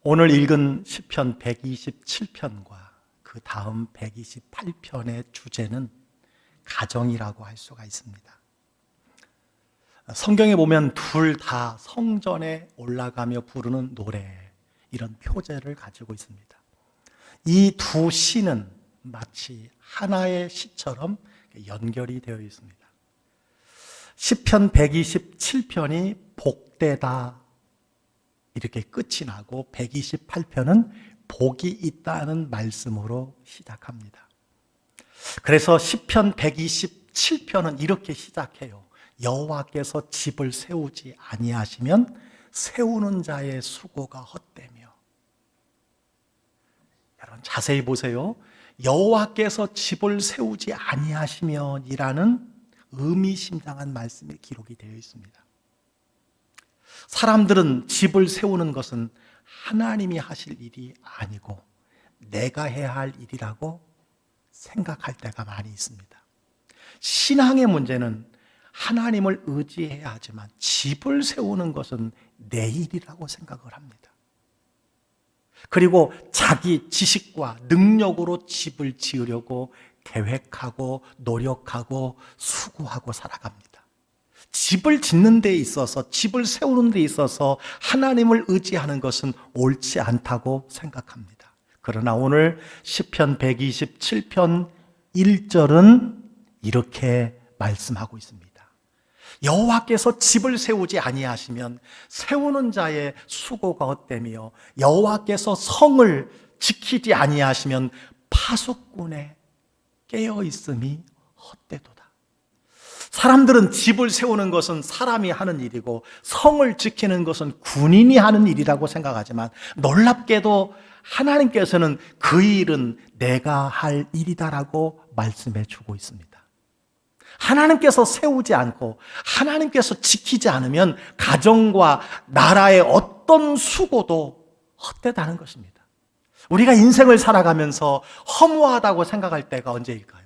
오늘 읽은 시편 127편과 그 다음 128편의 주제는 가정이라고 할 수가 있습니다. 성경에 보면 둘 다 성전에 올라가며 부르는 노래, 이런 표제를 가지고 있습니다. 이 두 시는 마치 하나의 시처럼 연결이 되어 있습니다. 시편 127편이 복되다 이렇게 끝이 나고 128편은 복이 있다는 말씀으로 시작합니다. 그래서 시편 127편은 이렇게 시작해요. 여호와께서 집을 세우지 아니하시면 세우는 자의 수고가 헛되며. 여러분 자세히 보세요. 여호와께서 집을 세우지 아니하시면이라는 의미심장한 말씀이 기록이 되어 있습니다. 사람들은 집을 세우는 것은 하나님이 하실 일이 아니고 내가 해야 할 일이라고 생각할 때가 많이 있습니다. 신앙의 문제는 하나님을 의지해야 하지만 집을 세우는 것은 내 일이라고 생각을 합니다. 그리고 자기 지식과 능력으로 집을 지으려고 계획하고 노력하고 수고하고 살아갑니다. 집을 짓는 데 있어서, 집을 세우는 데 있어서 하나님을 의지하는 것은 옳지 않다고 생각합니다. 그러나 오늘 시편 127편 1절은 이렇게 말씀하고 있습니다. 여호와께서 집을 세우지 아니하시면 세우는 자의 수고가 헛되며 여호와께서 성을 지키지 아니하시면 파수꾼의 깨어있음이 헛되도다. 사람들은 집을 세우는 것은 사람이 하는 일이고 성을 지키는 것은 군인이 하는 일이라고 생각하지만 놀랍게도 하나님께서는 그 일은 내가 할 일이다라고 말씀해 주고 있습니다. 하나님께서 세우지 않고 하나님께서 지키지 않으면 가정과 나라의 어떤 수고도 헛되다는 것입니다. 우리가 인생을 살아가면서 허무하다고 생각할 때가 언제일까요?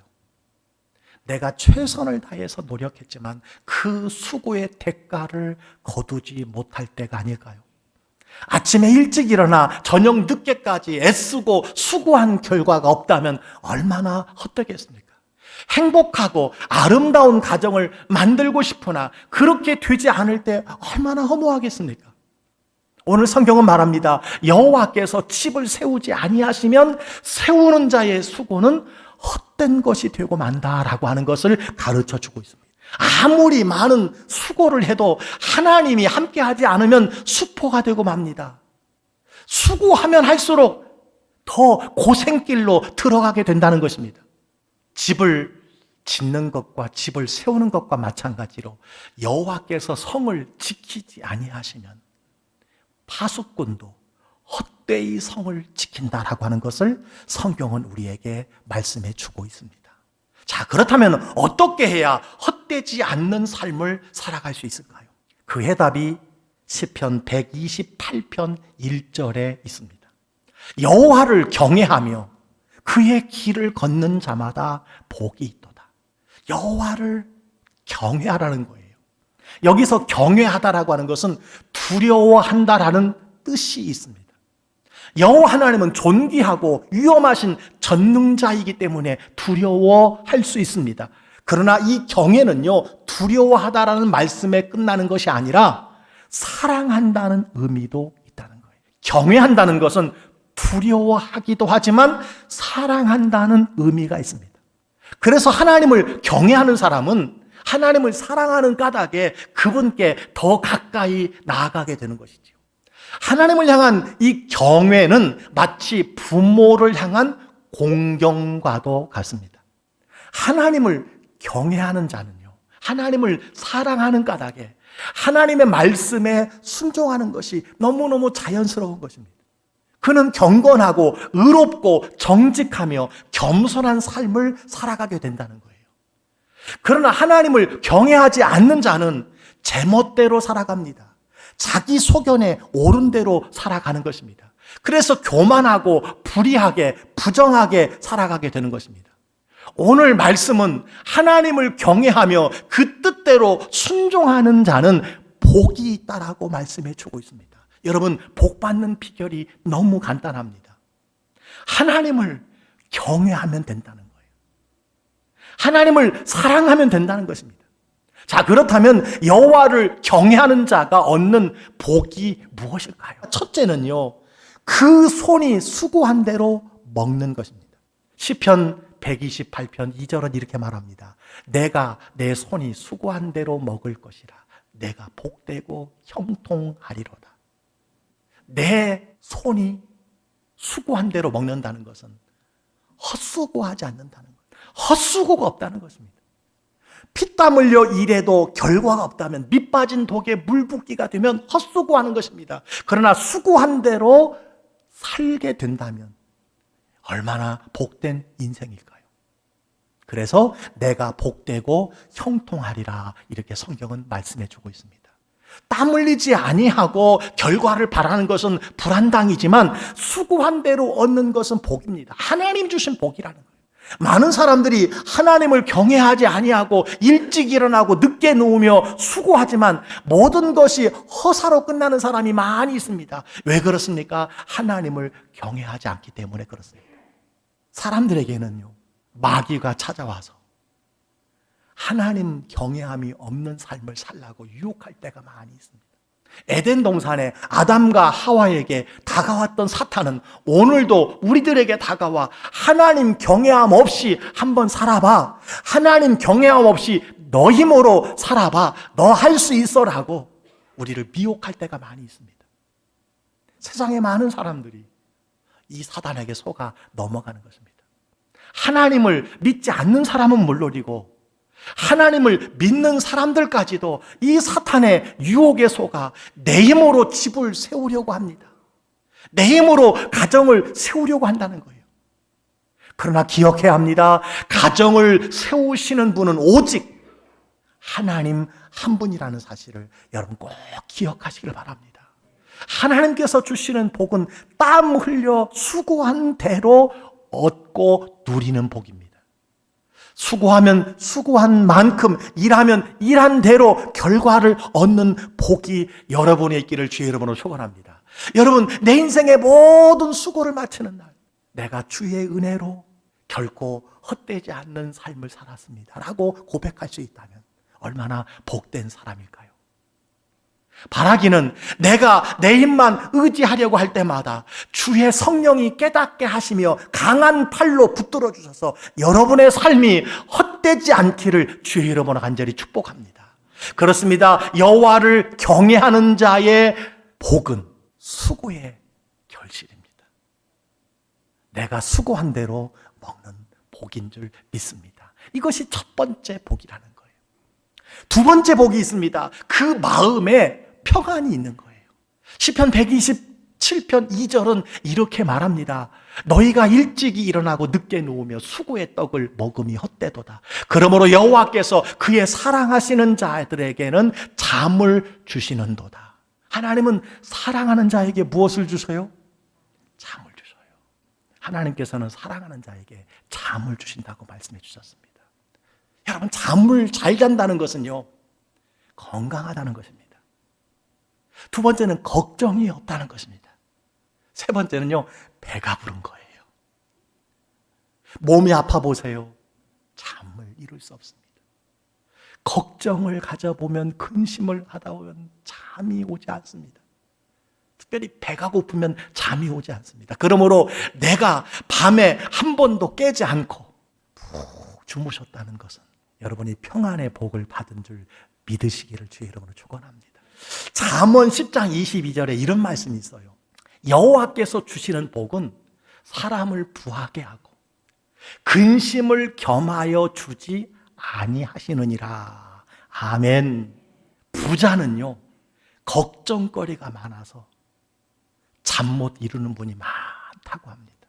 내가 최선을 다해서 노력했지만 그 수고의 대가를 거두지 못할 때가 아닐까요? 아침에 일찍 일어나 저녁 늦게까지 애쓰고 수고한 결과가 없다면 얼마나 헛되겠습니까? 행복하고 아름다운 가정을 만들고 싶으나 그렇게 되지 않을 때 얼마나 허무하겠습니까? 오늘 성경은 말합니다. 여호와께서 집을 세우지 아니하시면 세우는 자의 수고는 헛된 것이 되고 만다라고 하는 것을 가르쳐 주고 있습니다. 아무리 많은 수고를 해도 하나님이 함께하지 않으면 수포가 되고 맙니다. 수고하면 할수록 더 고생길로 들어가게 된다는 것입니다. 집을 짓는 것과 집을 세우는 것과 마찬가지로 여호와께서 성을 지키지 아니하시면 파수꾼도 헛되이 성을 지킨다라고 하는 것을 성경은 우리에게 말씀해 주고 있습니다. 자, 그렇다면 어떻게 해야 헛되지 않는 삶을 살아갈 수 있을까요? 그 해답이 시편 128편 1절에 있습니다. 여호와를 경외하며 그의 길을 걷는 자마다 복이 있도다. 여호와를 경외하라는 거예요. 여기서 경외하다라고 하는 것은 두려워한다라는 뜻이 있습니다. 여호와 하나님은 존귀하고 위엄하신 전능자이기 때문에 두려워할 수 있습니다. 그러나 이 경외는요, 두려워하다라는 말씀에 끝나는 것이 아니라 사랑한다는 의미도 있다는 거예요. 경외한다는 것은 두려워하기도 하지만 사랑한다는 의미가 있습니다. 그래서 하나님을 경외하는 사람은 하나님을 사랑하는 까닭에 그분께 더 가까이 나아가게 되는 것이죠. 하나님을 향한 이 경외는 마치 부모를 향한 공경과도 같습니다. 하나님을 경외하는 자는요, 하나님을 사랑하는 까닭에 하나님의 말씀에 순종하는 것이 너무너무 자연스러운 것입니다. 그는 경건하고 의롭고 정직하며 겸손한 삶을 살아가게 된다는 거예요. 그러나 하나님을 경외하지 않는 자는 제멋대로 살아갑니다. 자기 소견에 옳은 대로 살아가는 것입니다. 그래서 교만하고 불의하게 부정하게 살아가게 되는 것입니다. 오늘 말씀은 하나님을 경외하며 그 뜻대로 순종하는 자는 복이 있다라고 말씀해 주고 있습니다. 여러분, 복 받는 비결이 너무 간단합니다. 하나님을 경외하면 된다는 거예요. 하나님을 사랑하면 된다는 것입니다. 자, 그렇다면 여호와를 경외하는 자가 얻는 복이 무엇일까요? 첫째는요, 그 손이 수고한 대로 먹는 것입니다. 시편 128편 2절은 이렇게 말합니다. 내가 내 손이 수고한 대로 먹을 것이라. 내가 복되고 형통하리로다. 내 손이 수고한 대로 먹는다는 것은 헛수고하지 않는다는 것, 헛수고가 없다는 것입니다. 피땀 흘려 일해도 결과가 없다면, 밑 빠진 독에 물 붓기가 되면 헛수고하는 것입니다. 그러나 수고한 대로 살게 된다면 얼마나 복된 인생일까요? 그래서 내가 복되고 형통하리라, 이렇게 성경은 말씀해 주고 있습니다. 땀 흘리지 아니하고 결과를 바라는 것은 불안당이지만 수고한 대로 얻는 것은 복입니다. 하나님 주신 복이라는 거예요. 많은 사람들이 하나님을 경외하지 아니하고 일찍 일어나고 늦게 누우며 수고하지만 모든 것이 허사로 끝나는 사람이 많이 있습니다. 왜 그렇습니까? 하나님을 경외하지 않기 때문에 그렇습니다. 사람들에게는요, 마귀가 찾아와서 하나님 경외함이 없는 삶을 살라고 유혹할 때가 많이 있습니다. 에덴 동산에 아담과 하와에게 다가왔던 사탄은 오늘도 우리들에게 다가와 하나님 경외함 없이 한번 살아봐. 하나님 경외함 없이 너 힘으로 살아봐. 너 할 수 있어라고 우리를 미혹할 때가 많이 있습니다. 세상에 많은 사람들이 이 사단에게 속아 넘어가는 것입니다. 하나님을 믿지 않는 사람은 물론이고 하나님을 믿는 사람들까지도 이 사탄의 유혹에 속아 내 힘으로 집을 세우려고 합니다. 내 힘으로 가정을 세우려고 한다는 거예요. 그러나 기억해야 합니다. 가정을 세우시는 분은 오직 하나님 한 분이라는 사실을 여러분 꼭 기억하시길 바랍니다. 하나님께서 주시는 복은 땀 흘려 수고한 대로 얻고 누리는 복입니다. 수고하면 수고한 만큼, 일하면 일한 대로 결과를 얻는 복이 여러분의 있기를 주의 이름으로 축원합니다. 여러분, 내 인생의 모든 수고를 마치는 날, 내가 주의 은혜로 결코 헛되지 않는 삶을 살았습니다 라고 고백할 수 있다면 얼마나 복된 사람일까요? 바라기는 내가 내 힘만 의지하려고 할 때마다 주의 성령이 깨닫게 하시며 강한 팔로 붙들어 주셔서 여러분의 삶이 헛되지 않기를 주의 이름으로 간절히 축복합니다. 그렇습니다. 여호와를 경외하는 자의 복은 수고의 결실입니다. 내가 수고한 대로 먹는 복인 줄 믿습니다. 이것이 첫 번째 복이라는 거예요. 두 번째 복이 있습니다. 그 마음에 평안이 있는 거예요. 시편 127편 2절은 이렇게 말합니다. 너희가 일찍이 일어나고 늦게 누우며 수고의 떡을 먹음이 헛되도다. 그러므로 여호와께서 그의 사랑하시는 자들에게는 잠을 주시는도다. 하나님은 사랑하는 자에게 무엇을 주셔요? 잠을 주셔요. 하나님께서는 사랑하는 자에게 잠을 주신다고 말씀해 주셨습니다. 여러분, 잠을 잘 잔다는 것은요, 건강하다는 것입니다. 두 번째는 걱정이 없다는 것입니다. 세 번째는요, 배가 부른 거예요. 몸이 아파 보세요. 잠을 이룰 수 없습니다. 걱정을 가져보면, 근심을 하다 보면 잠이 오지 않습니다. 특별히 배가 고프면 잠이 오지 않습니다. 그러므로 내가 밤에 한 번도 깨지 않고 푹 주무셨다는 것은 여러분이 평안의 복을 받은 줄 믿으시기를 주의 이름으로 축원합니다. 잠언 10장 22절에 이런 말씀이 있어요. 여호와께서 주시는 복은 사람을 부하게 하고 근심을 겸하여 주지 아니하시느니라. 아멘. 부자는요, 걱정거리가 많아서 잠 못 이루는 분이 많다고 합니다.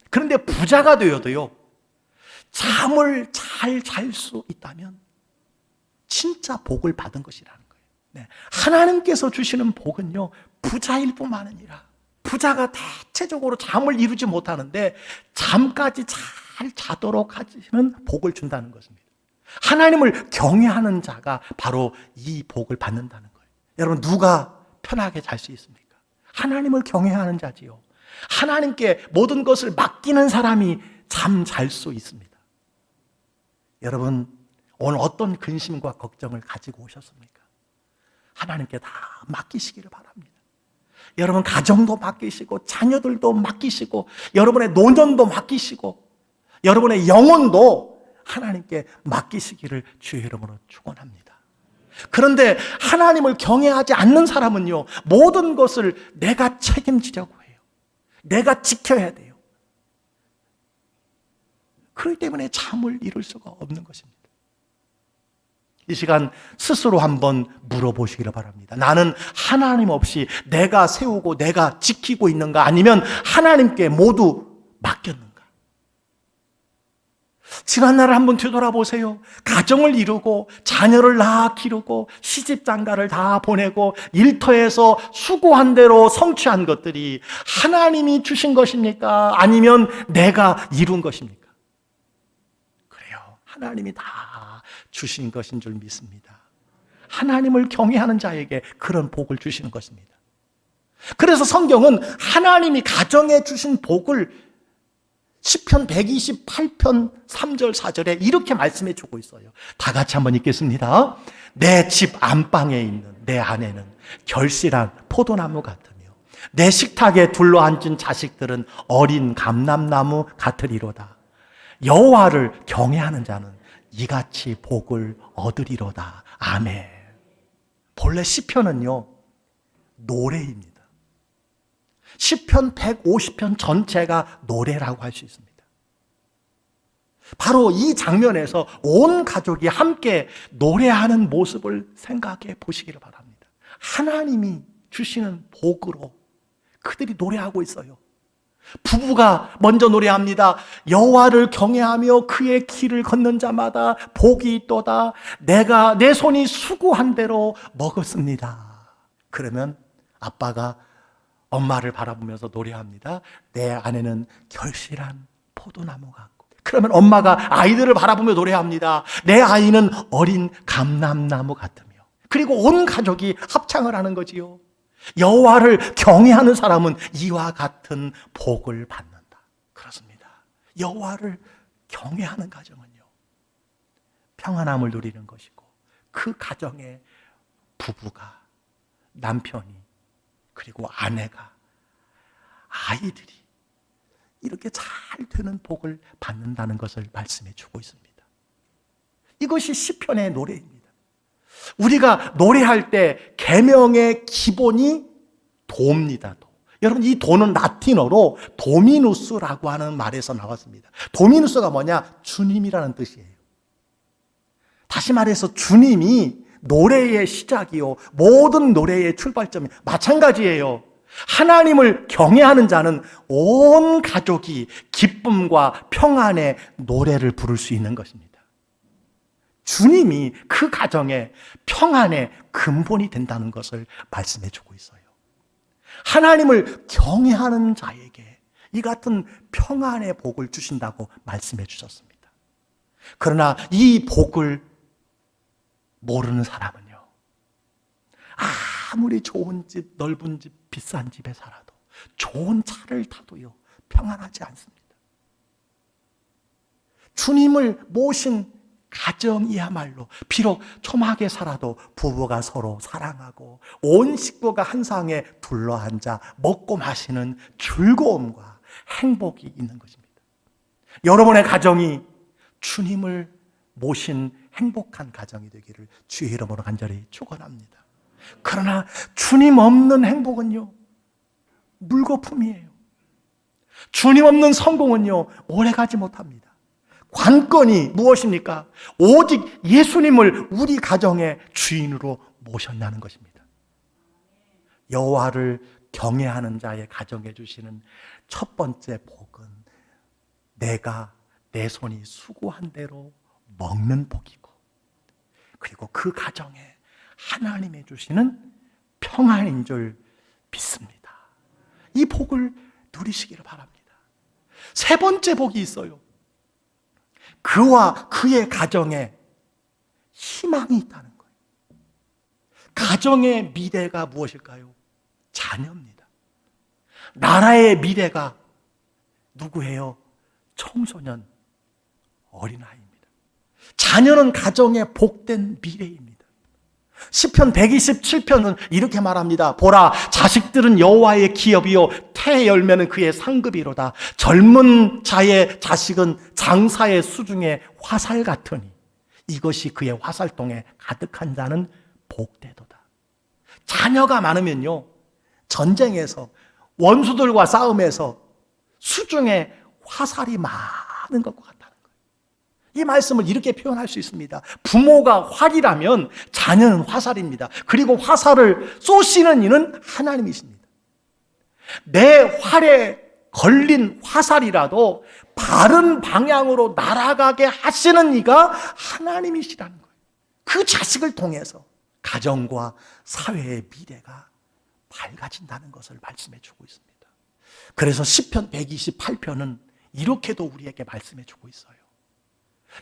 그런데 부자가 되어도요, 잠을 잘 잘 수 있다면 진짜 복을 받은 것이라는 거예요. 네. 하나님께서 주시는 복은요, 부자일 뿐만 아니라 부자가 대체적으로 잠을 이루지 못하는데 잠까지 잘 자도록 하시는 복을 준다는 것입니다. 하나님을 경외하는 자가 바로 이 복을 받는다는 거예요. 여러분, 누가 편하게 잘 수 있습니까? 하나님을 경외하는 자지요. 하나님께 모든 것을 맡기는 사람이 잠 잘 수 있습니다. 여러분, 오늘 어떤 근심과 걱정을 가지고 오셨습니까? 하나님께 다 맡기시기를 바랍니다. 여러분 가정도 맡기시고 자녀들도 맡기시고 여러분의 노년도 맡기시고 여러분의 영혼도 하나님께 맡기시기를 주의 이름으로 축원합니다. 그런데 하나님을 경외하지 않는 사람은요, 모든 것을 내가 책임지려고 해요. 내가 지켜야 돼요. 그렇기 때문에 잠을 이룰 수가 없는 것입니다. 이 시간 스스로 한번 물어보시기를 바랍니다. 나는 하나님 없이 내가 세우고 내가 지키고 있는가, 아니면 하나님께 모두 맡겼는가? 지난날을 한번 되돌아보세요. 가정을 이루고 자녀를 낳아 기르고 시집장가를 다 보내고 일터에서 수고한 대로 성취한 것들이 하나님이 주신 것입니까? 아니면 내가 이룬 것입니까? 그래요. 하나님이 다 주신 것인 줄 믿습니다. 하나님을 경외하는 자에게 그런 복을 주시는 것입니다. 그래서 성경은 하나님이 가정에 주신 복을 시편 128편 3절 4절에 이렇게 말씀해 주고 있어요. 다 같이 한번 읽겠습니다. 내 집 안방에 있는 내 아내는 결실한 포도나무 같으며 내 식탁에 둘러앉은 자식들은 어린 감람나무 같으리로다. 여호와를 경외하는 자는 이같이 복을 얻으리로다. 아멘. 본래 시편은요, 노래입니다. 시편 150편 전체가 노래라고 할 수 있습니다. 바로 이 장면에서 온 가족이 함께 노래하는 모습을 생각해 보시기를 바랍니다. 하나님이 주시는 복으로 그들이 노래하고 있어요. 부부가 먼저 노래합니다. 여호와를 경외하며 그의 길을 걷는 자마다 복이 있도다. 내가 내 손이 수고한 대로 먹었습니다. 그러면 아빠가 엄마를 바라보면서 노래합니다. 내 아내는 결실한 포도나무 같고. 그러면 엄마가 아이들을 바라보며 노래합니다. 내 아이는 어린 감람나무 같으며. 그리고 온 가족이 합창을 하는 거지요. 여호와를 경외하는 사람은 이와 같은 복을 받는다. 그렇습니다. 여호와를 경외하는 가정은요, 평안함을 누리는 것이고, 그 가정의 부부가, 남편이, 그리고 아내가, 아이들이 이렇게 잘 되는 복을 받는다는 것을 말씀해 주고 있습니다. 이것이 시편의 노래입니다. 우리가 노래할 때 계명의 기본이 도입니다. 도. 여러분, 이 도는 라틴어로 도미누스라고 하는 말에서 나왔습니다. 도미누스가 뭐냐? 주님이라는 뜻이에요. 다시 말해서 주님이 노래의 시작이요, 모든 노래의 출발점이 마찬가지예요. 하나님을 경외하는 자는 온 가족이 기쁨과 평안의 노래를 부를 수 있는 것입니다. 주님이 그 가정의 평안의 근본이 된다는 것을 말씀해 주고 있어요. 하나님을 경외하는 자에게 이 같은 평안의 복을 주신다고 말씀해 주셨습니다. 그러나 이 복을 모르는 사람은요, 아무리 좋은 집, 넓은 집, 비싼 집에 살아도, 좋은 차를 타도요, 평안하지 않습니다. 주님을 모신 가정이야말로 비록 초막에 살아도 부부가 서로 사랑하고 온 식구가 한 상에 둘러앉아 먹고 마시는 즐거움과 행복이 있는 것입니다. 여러분의 가정이 주님을 모신 행복한 가정이 되기를 주의 이름으로 간절히 축원합니다. 그러나 주님 없는 행복은요, 물거품이에요. 주님 없는 성공은요, 오래가지 못합니다. 관건이 무엇입니까? 오직 예수님을 우리 가정의 주인으로 모셨다는 것입니다. 여호와를 경외하는 자의 가정에 주시는 첫 번째 복은 내가 내 손이 수고한 대로 먹는 복이고, 그리고 그 가정에 하나님이 주시는 평안인 줄 믿습니다. 이 복을 누리시기를 바랍니다. 세 번째 복이 있어요. 그와 그의 가정에 희망이 있다는 거예요. 가정의 미래가 무엇일까요? 자녀입니다. 나라의 미래가 누구예요? 청소년, 어린아이입니다. 자녀는 가정의 복된 미래입니다. 시편 127편은 이렇게 말합니다. 보라, 자식들은 여호와의 기업이요 태 열매는 그의 상급이로다. 젊은 자의 자식은 장사의 수중에 화살 같으니 이것이 그의 화살통에 가득한 자는 복되도다. 자녀가 많으면요, 전쟁에서 원수들과 싸움에서 수중에 화살이 많은 것과 같다는 거예요. 이 말씀을 이렇게 표현할 수 있습니다. 부모가 활이라면 자녀는 화살입니다. 그리고 화살을 쏘시는 이는 하나님이십니다. 내 활에 걸린 화살이라도 바른 방향으로 날아가게 하시는 이가 하나님이시라는 거예요. 그 자식을 통해서 가정과 사회의 미래가 밝아진다는 것을 말씀해 주고 있습니다. 그래서 시편 128편은 이렇게도 우리에게 말씀해 주고 있어요.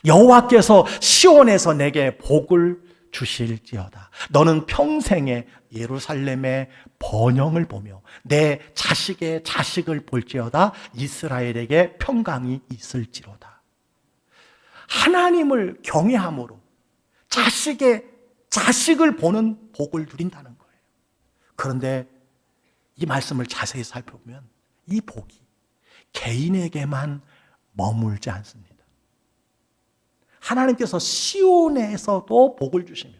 여호와께서 시온에서 내게 복을 주실지어다. 너는 평생에 예루살렘의 번영을 보며 내 자식의 자식을 볼지어다. 이스라엘에게 평강이 있을지로다. 하나님을 경외함으로 자식의 자식을 보는 복을 누린다는 거예요. 그런데 이 말씀을 자세히 살펴보면 이 복이 개인에게만 머물지 않습니다. 하나님께서 시온에서도 복을 주시며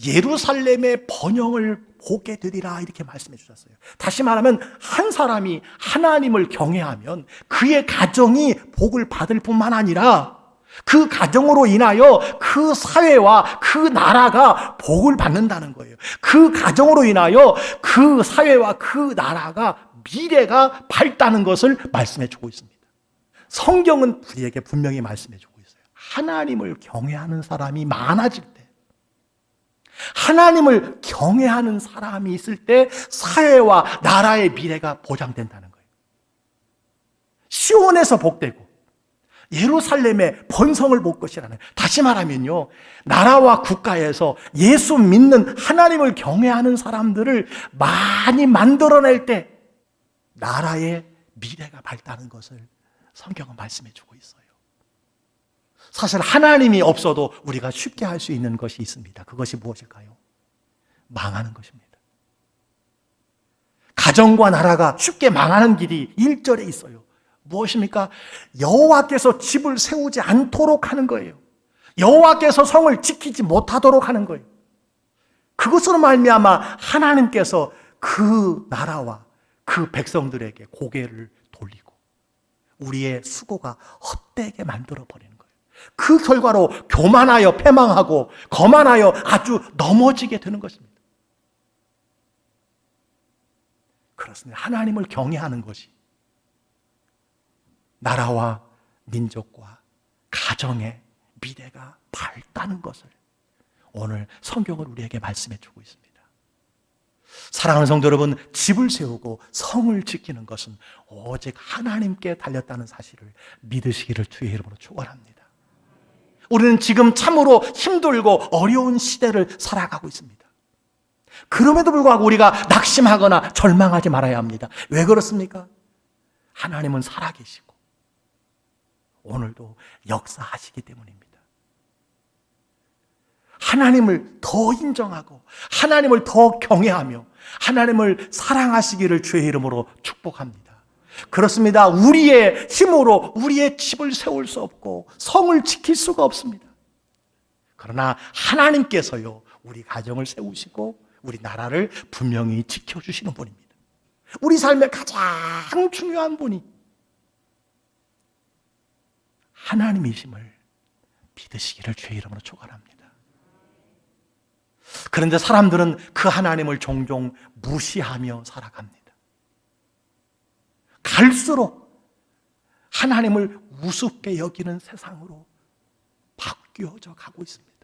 예루살렘의 번영을 보게 되리라 이렇게 말씀해 주셨어요. 다시 말하면 한 사람이 하나님을 경외하면 그의 가정이 복을 받을 뿐만 아니라 그 가정으로 인하여 그 사회와 그 나라가 복을 받는다는 거예요. 그 가정으로 인하여 그 사회와 그 나라가 미래가 밝다는 것을 말씀해 주고 있습니다. 성경은 우리에게 분명히 말씀해 주고 있어요. 하나님을 경외하는 사람이 많아질 때, 하나님을 경외하는 사람이 있을 때 사회와 나라의 미래가 보장된다는 거예요. 시온에서 복되고 예루살렘의 번성을 볼 것이라는, 다시 말하면요, 나라와 국가에서 예수 믿는 하나님을 경외하는 사람들을 많이 만들어낼 때 나라의 미래가 밝다는 것을 성경은 말씀해 주고 있어요. 사실 하나님이 없어도 우리가 쉽게 할 수 있는 것이 있습니다. 그것이 무엇일까요? 망하는 것입니다. 가정과 나라가 쉽게 망하는 길이 1절에 있어요. 무엇입니까? 여호와께서 집을 세우지 않도록 하는 거예요. 여호와께서 성을 지키지 못하도록 하는 거예요. 그것으로 말미암아 하나님께서 그 나라와 그 백성들에게 고개를 돌리고 우리의 수고가 헛되게 만들어버리는 거예요. 그 결과로 교만하여 패망하고 거만하여 아주 넘어지게 되는 것입니다. 그렇습니다. 하나님을 경외하는 것이 나라와 민족과 가정의 미래가 밝다는 것을 오늘 성경은 우리에게 말씀해 주고 있습니다. 사랑하는 성도 여러분, 집을 세우고 성을 지키는 것은 오직 하나님께 달렸다는 사실을 믿으시기를 주의 이름으로 축원합니다. 우리는 지금 참으로 힘들고 어려운 시대를 살아가고 있습니다. 그럼에도 불구하고 우리가 낙심하거나 절망하지 말아야 합니다. 왜 그렇습니까? 하나님은 살아계시고 오늘도 역사하시기 때문입니다. 하나님을 더 인정하고 하나님을 더 경외하며 하나님을 사랑하시기를 주의 이름으로 축복합니다. 그렇습니다. 우리의 힘으로 우리의 집을 세울 수 없고 성을 지킬 수가 없습니다. 그러나 하나님께서요, 우리 가정을 세우시고 우리 나라를 분명히 지켜주시는 분입니다. 우리 삶의 가장 중요한 분이 하나님이심을 믿으시기를 주의 이름으로 축원합니다. 그런데 사람들은 그 하나님을 종종 무시하며 살아갑니다. 갈수록 하나님을 우습게 여기는 세상으로 바뀌어져 가고 있습니다.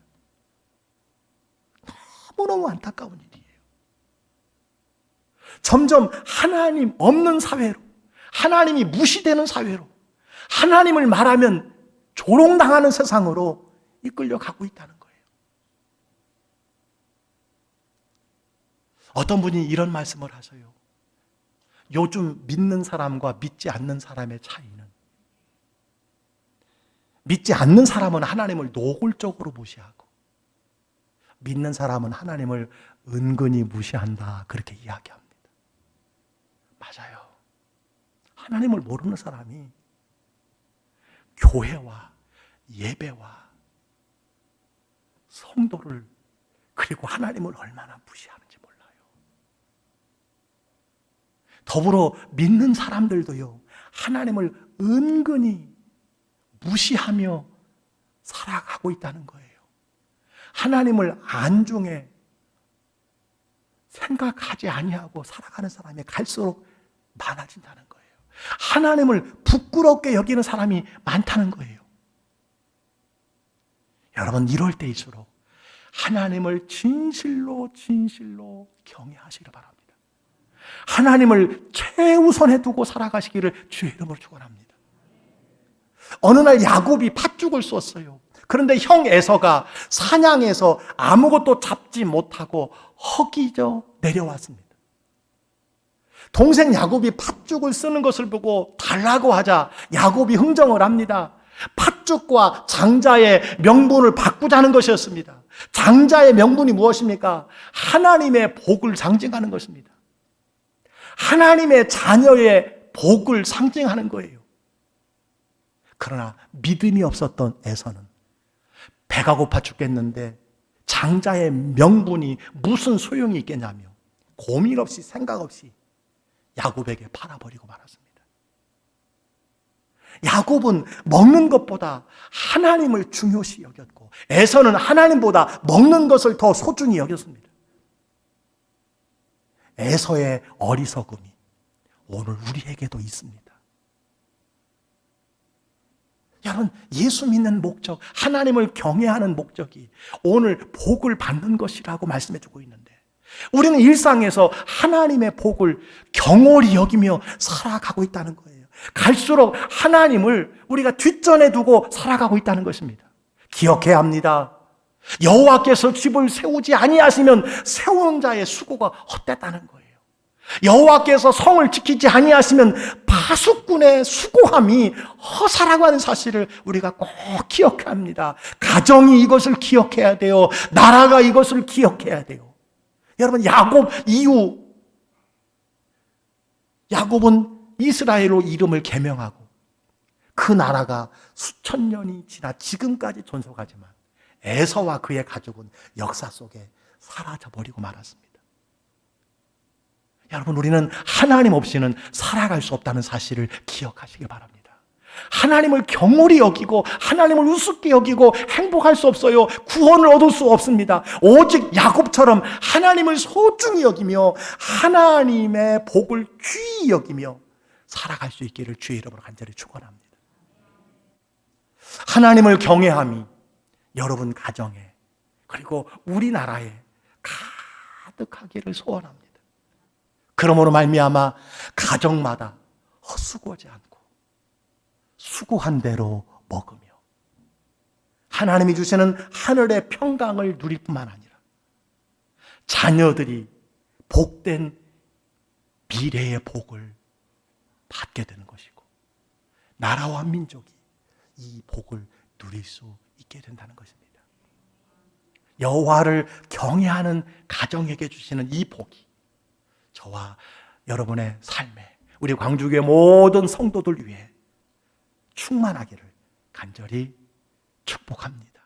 너무너무 안타까운 일이에요. 점점 하나님 없는 사회로, 하나님이 무시되는 사회로, 하나님을 말하면 조롱당하는 세상으로 이끌려 가고 있다는 거예요. 어떤 분이 이런 말씀을 하세요. 요즘 믿는 사람과 믿지 않는 사람의 차이는, 믿지 않는 사람은 하나님을 노골적으로 무시하고 믿는 사람은 하나님을 은근히 무시한다, 그렇게 이야기합니다. 맞아요. 하나님을 모르는 사람이 교회와 예배와 성도를, 그리고 하나님을 얼마나 무시하는지 몰라요. 더불어 믿는 사람들도요, 하나님을 은근히 무시하며 살아가고 있다는 거예요. 하나님을 안중에 생각하지 아니하고 살아가는 사람이 갈수록 많아진다는 거예요. 하나님을 부끄럽게 여기는 사람이 많다는 거예요. 여러분, 이럴 때일수록 하나님을 진실로 경외하시기를 바랍니다. 하나님을 최우선에 두고 살아가시기를 주의 이름으로 축원합니다. 어느 날 야곱이 팥죽을 쏘았어요. 그런데 형 에서가 사냥해서 아무것도 잡지 못하고 허기져 내려왔습니다. 동생 야곱이 팥죽을 쓰는 것을 보고 달라고 하자 야곱이 흥정을 합니다. 팥죽과 장자의 명분을 바꾸자는 것이었습니다. 장자의 명분이 무엇입니까? 하나님의 복을 상징하는 것입니다. 하나님의 자녀의 복을 상징하는 거예요. 그러나 믿음이 없었던 에서는 배가 고파 죽겠는데 장자의 명분이 무슨 소용이 있겠냐며 고민 없이 생각 없이 야곱에게 팔아버리고 말았습니다. 야곱은 먹는 것보다 하나님을 중요시 여겼고 에서는 하나님보다 먹는 것을 더 소중히 여겼습니다. 에서의 어리석음이 오늘 우리에게도 있습니다. 여러분, 예수 믿는 목적, 하나님을 경외하는 목적이 오늘 복을 받는 것이라고 말씀해 주고 있는데, 우리는 일상에서 하나님의 복을 경홀히 여기며 살아가고 있다는 거예요. 갈수록 하나님을 우리가 뒷전에 두고 살아가고 있다는 것입니다. 기억해야 합니다. 여호와께서 집을 세우지 아니하시면 세우는 자의 수고가 헛됐다는 거예요. 여호와께서 성을 지키지 아니하시면 파수꾼의 수고함이 허사라고 하는 사실을 우리가 꼭 기억해야 합니다. 가정이 이것을 기억해야 돼요. 나라가 이것을 기억해야 돼요. 여러분, 야곱 이후 야곱은 이스라엘로 이름을 개명하고 그 나라가 수천 년이 지나 지금까지 존속하지만 에서와 그의 가족은 역사 속에 사라져버리고 말았습니다. 여러분, 우리는 하나님 없이는 살아갈 수 없다는 사실을 기억하시기 바랍니다. 하나님을 경홀히 여기고 하나님을 우습게 여기고 행복할 수 없어요. 구원을 얻을 수 없습니다. 오직 야곱처럼 하나님을 소중히 여기며 하나님의 복을 귀히 여기며 살아갈 수 있기를 주의 이름으로 간절히 축원합니다. 하나님을 경외함이 여러분 가정에 그리고 우리나라에 가득하기를 소원합니다. 그러므로 말미암아 가정마다 헛수고하지 않고 수고한 대로 먹으며 하나님이 주시는 하늘의 평강을 누릴 뿐만 아니라 자녀들이 복된 미래의 복을 받게 되는 것이고 나라와 민족이 이 복을 누릴 수 있게 된다는 것입니다. 여호와를 경외하는 가정에게 주시는 이 복이 저와 여러분의 삶에 우리 광주교회 모든 성도들 위해 충만하기를 간절히 축복합니다.